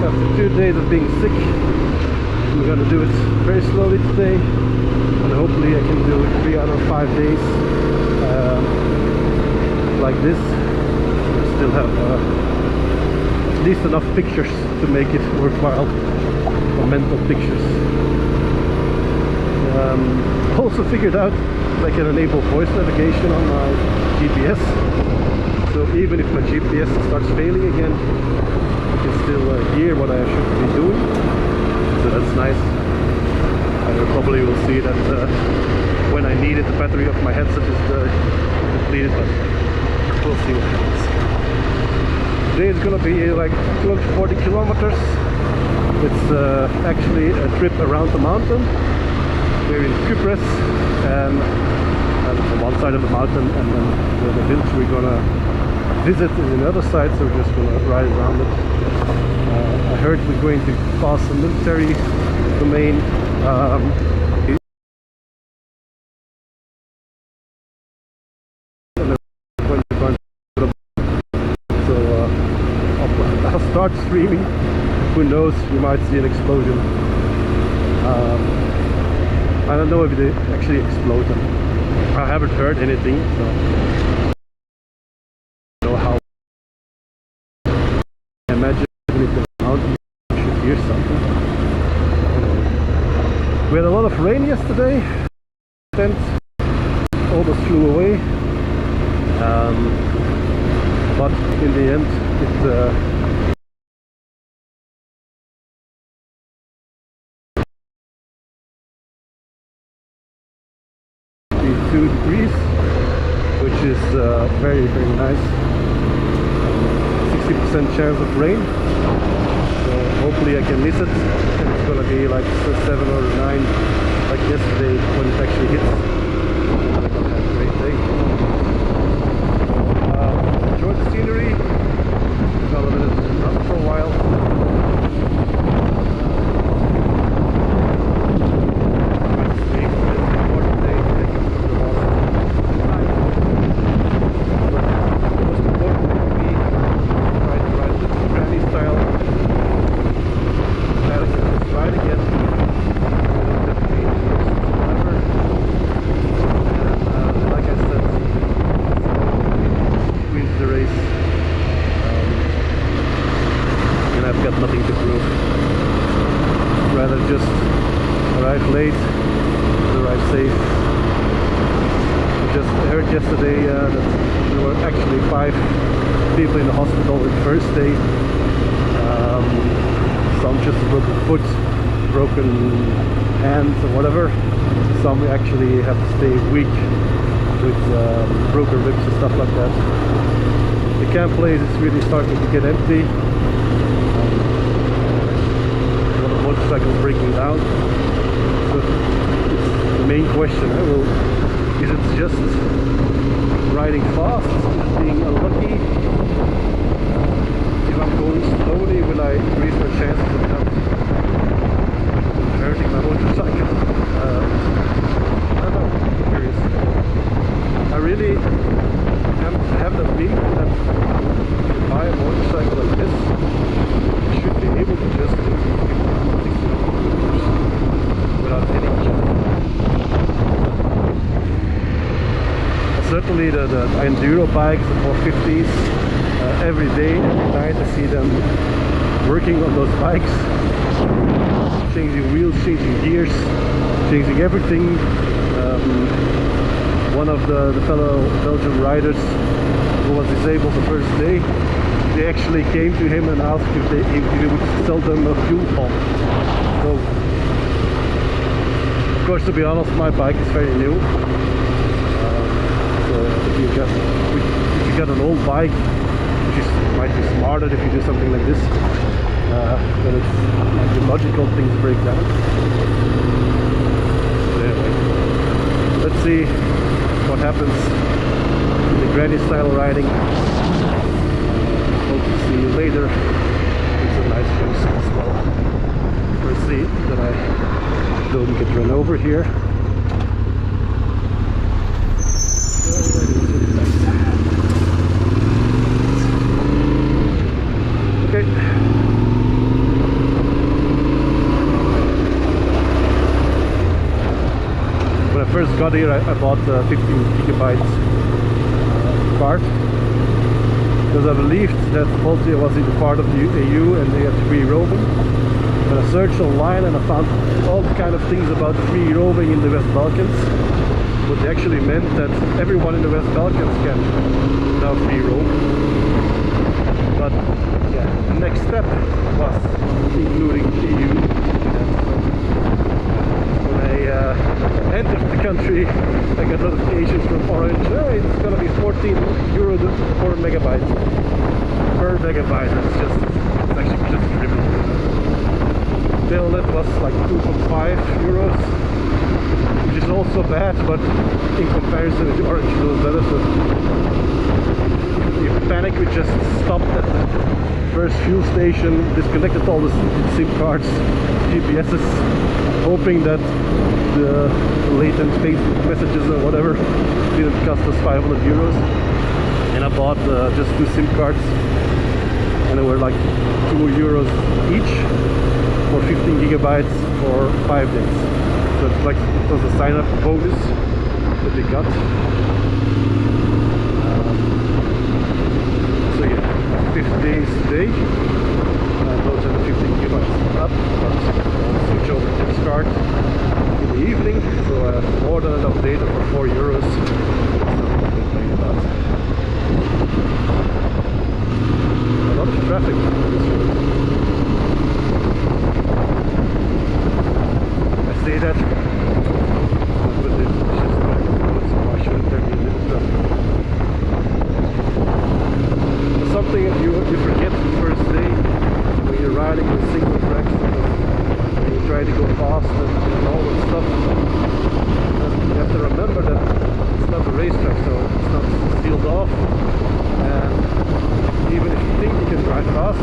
after 2 days of being sick. We're gonna do it very slowly today, and hopefully I can do it 3 out of 5 days like this. I still have at least enough pictures to make it worthwhile, or mental pictures. Also figured out I can enable voice navigation on my GPS, so even if my GPS starts failing again, I can still hear what I should be doing, so that's nice. I probably will see that when I need it, the battery of my headset is depleted, but we'll see what happens. Today is gonna be like 240 kilometers. It's actually a trip around the mountain. We're in Cyprus, and on one side of the mountain, and then the village we're gonna visit is on the other side, so we're just gonna ride around it. I heard we're going to pass a military domain. So I'll start streaming. Who knows, you might see an explosion. I don't know if they actually exploded. I haven't heard anything, so I don't know how. I imagine if the mountain should hear something. We had a lot of rain yesterday. Tent almost flew away, but in the end it 2 degrees, which is very nice. 60% chance of rain, so hopefully I can miss it, and it's gonna be like 7 or 9 like yesterday when it actually hits. I'm gonna have a great day. Enjoy the scenery. Got a little bit run for a while. Nothing to prove. Rather just arrive late, arrive safe. I just heard yesterday that there were actually 5 people in the hospital the first day. Some just a broken foot, broken hands or whatever. Some actually have to stay a week with broken ribs and stuff like that. The camp place is really starting to get empty. Motorcycles breaking down. So it's the main question. Is it just riding fast, just being unlucky? If I'm going slowly, will I increase my chances of not hurting my motorcycle? I don't know. I'm curious. I really have the belief that if you buy a motorcycle like this, you should be able to just do without any challenge. Certainly the enduro bikes, the 450s, every day, every night I see them working on those bikes, changing wheels, changing gears, changing everything. One of the fellow Belgian riders who was disabled the first day, they actually came to him and asked if he would sell them a fuel pump. So, of course, to be honest, my bike is very new. So if you got an old bike, which might be smarter if you do something like this, then it's the logical thing to break down. So anyway, let's see what happens in the granny style riding. Hope to see you later. It's a nice place as well. Let's see that I don't get run over here. Okay. got here, I bought a 15 gigabytes card because I believed that Bosnia was in the part of the EU and they had free roaming. But I searched online and I found all kind of things about the free roaming in the West Balkans. But it actually meant that everyone in the West Balkans can now free roam. But yeah, the next step was including EU. When I entered the country, I got notifications from Orange. Oh, it's gonna be 14 euro per megabyte. Per megabyte. It's actually just criminal. Telnet was like 2.5 euros, which is also bad, but in comparison with Orange, it was better. So if you panic, we just stopped at the first fuel station, disconnected all the SIM cards, GPSs, hoping that the latent Facebook messages or whatever didn't cost us 500 euros. And I bought just 2 SIM cards, and they were like 2 euros each for 15 gigabytes for 5 days. So it's like it was a sign-up bonus that we got. So yeah, 50 days today. Those are the 15 gigabytes up, but I'll switch over to this card in the evening. So more than enough data for 4 euros. That's nothing to complain about. A lot of traffic on this road. I say that, but it's just like, so why shouldn't there be a little traffic? There's something that you forget the first day when you're riding in single tracks, and you try to go fast and all that stuff. And you have to remember that it's not a racetrack, so it's not sealed off. And even if you think you can drive fast,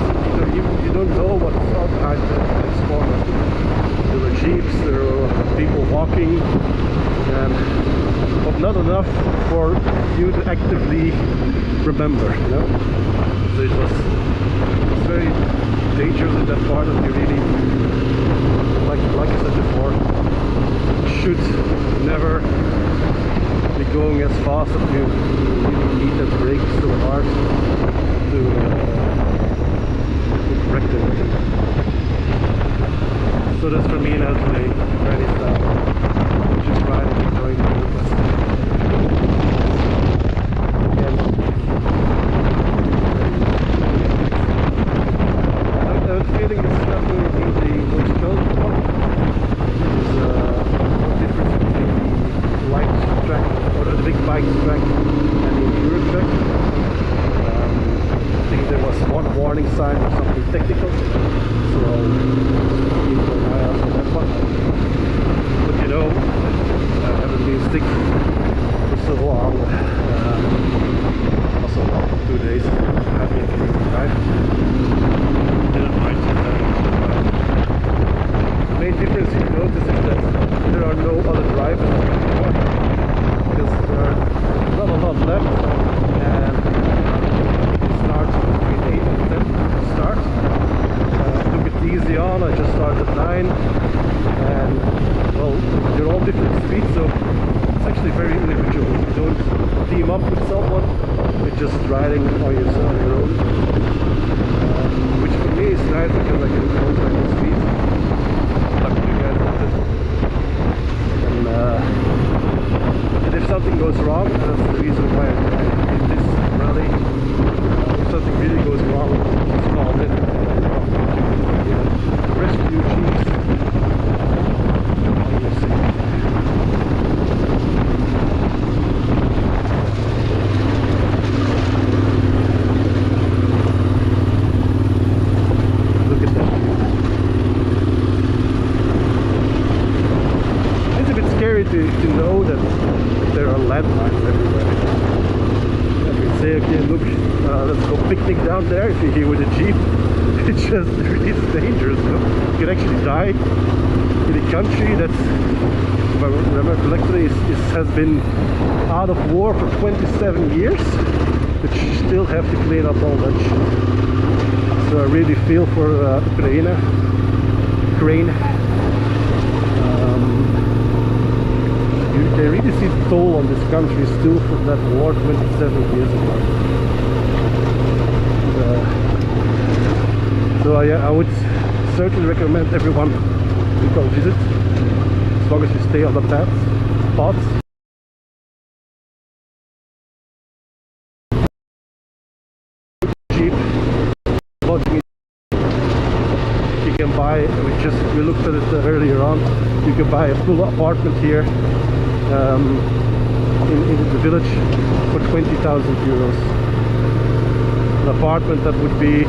you don't know what's out behind the next corner. There were jeeps, there were people walking, but not enough for you to actively remember, you know. So it was very dangerous in that part, and you really, like I said before, should never be going as fast as you need that brake so hard to wreck them. So that's for me now today. Ready style. Just riding, enjoying the road. Again, I have a feeling this is not going to be the most challenging one. There's no difference between the light track or the big bike track and the enduro track. I think there was one warning sign or something technical, so keep an eye out for that one. But you know, I haven't been sick for so long. Also, 2 days, I haven't been drive. Didn't mind the main difference you notice is that there are no other drivers anymore, because there are not a lot left, and it starts between 8 and 10 to start. Took it easy on, I just started at 9, and well, they're all different speeds, so it's actually very individual. You don't team up with someone, you're just riding on your own, which for me is nice because I can control my speed. Luckily I got it. And if something goes wrong, that's the reason why I did this rally. If something really goes wrong, just call it. Rescue jeeps. Look at that view. It's a bit scary to know that there are landmines everywhere. I can say, okay, look, let's go picnic down there. If you're here with a jeep, it's just really dangerous. You know? You can actually die in a country that's, if I remember correctly, has been out of war for 27 years, but you still have to clean up all that shit. So I really feel for Ukraine. they really see the toll on this country still from that war 27 years ago. So I would certainly recommend everyone to go visit, as long as you stay on the paths. Cheap lodging. You can buy, we looked at it earlier on, you can buy a full apartment here in the village for 20,000 euros. An apartment that would be